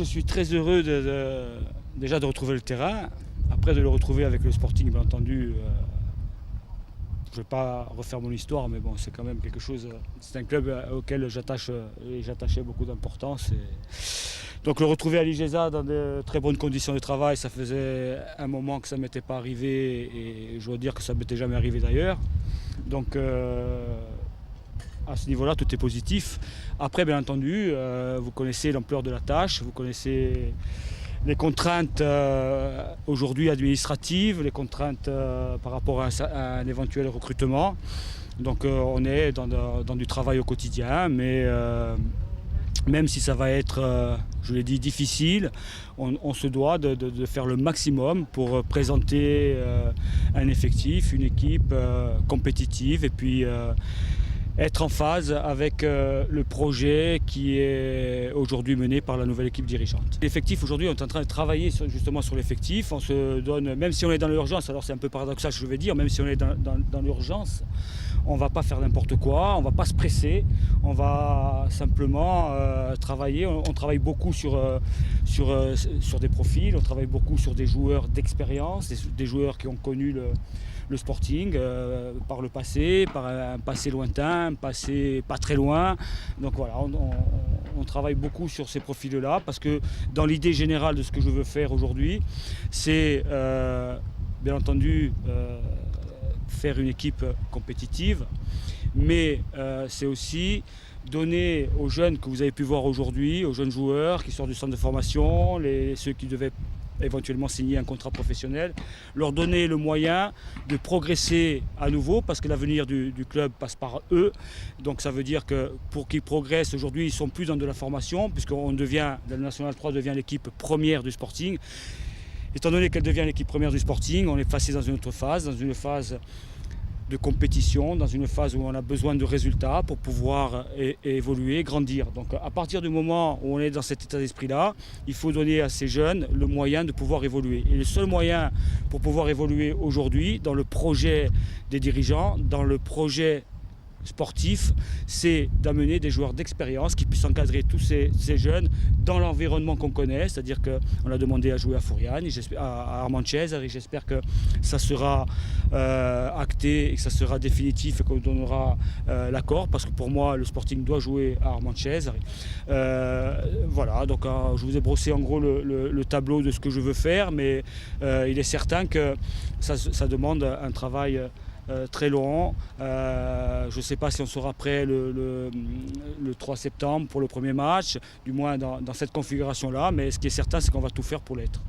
Je suis très heureux déjà de retrouver le terrain, après de le retrouver avec le Sporting bien entendu. Je ne vais pas refaire mon histoire, mais bon, c'est quand même quelque chose. C'est un club auquel j'attachais beaucoup d'importance. Donc le retrouver à l'Igeza dans de très bonnes conditions de travail, ça faisait un moment que ça ne m'était pas arrivé et je dois dire que ça ne m'était jamais arrivé d'ailleurs. Donc à ce niveau-là, tout est positif. Après, bien entendu, vous connaissez l'ampleur de la tâche, vous connaissez les contraintes aujourd'hui administratives, les contraintes par rapport à un éventuel recrutement. Donc on est dans du travail au quotidien, mais même si ça va être, je l'ai dit, difficile, on se doit de faire le maximum pour présenter un effectif, une équipe compétitive et puis être en phase avec le projet qui est aujourd'hui mené par la nouvelle équipe dirigeante. L'effectif aujourd'hui, on est en train de travailler justement sur l'effectif. On se donne, même si on est dans l'urgence, alors c'est un peu paradoxal ce que je vais dire, même si on est dans l'urgence, on ne va pas faire n'importe quoi, on ne va pas se presser, on va simplement travailler. On travaille beaucoup sur des profils, on travaille beaucoup sur des joueurs d'expérience, des joueurs qui ont connu le Sporting par le passé, par un passé lointain, un passé pas très loin. Donc voilà, on travaille beaucoup sur ces profils-là parce que dans l'idée générale de ce que je veux faire aujourd'hui, c'est bien entendu faire une équipe compétitive, mais c'est aussi donner aux jeunes que vous avez pu voir aujourd'hui, aux jeunes joueurs qui sortent du centre de formation, ceux qui devaient éventuellement signer un contrat professionnel, leur donner le moyen de progresser à nouveau parce que l'avenir du club passe par eux. Donc ça veut dire que pour qu'ils progressent aujourd'hui, ils ne sont plus dans de la formation puisqu'on devient, la National 3 devient l'équipe première du Sporting. Étant donné qu'elle devient l'équipe première du Sporting, on est passé dans une autre phase, dans une phase de compétition, dans une phase où on a besoin de résultats pour pouvoir évoluer, grandir. Donc à partir du moment où on est dans cet état d'esprit-là, il faut donner à ces jeunes le moyen de pouvoir évoluer. Et le seul moyen pour pouvoir évoluer aujourd'hui, dans le projet des dirigeants, dans le projet sportif, c'est d'amener des joueurs d'expérience qui puissent encadrer tous ces jeunes dans l'environnement qu'on connaît, c'est-à-dire qu'on a demandé à jouer à Furiani, à Armand-Cesar, et j'espère que ça sera acté et que ça sera définitif et qu'on donnera l'accord, parce que pour moi le Sporting doit jouer à Armand-Cesar. Voilà, donc je vous ai brossé en gros le tableau de ce que je veux faire, mais il est certain que ça demande un travail très long. Je ne sais pas si on sera prêt le 3 septembre pour le premier match, du moins dans cette configuration-là, mais ce qui est certain, c'est qu'on va tout faire pour l'être.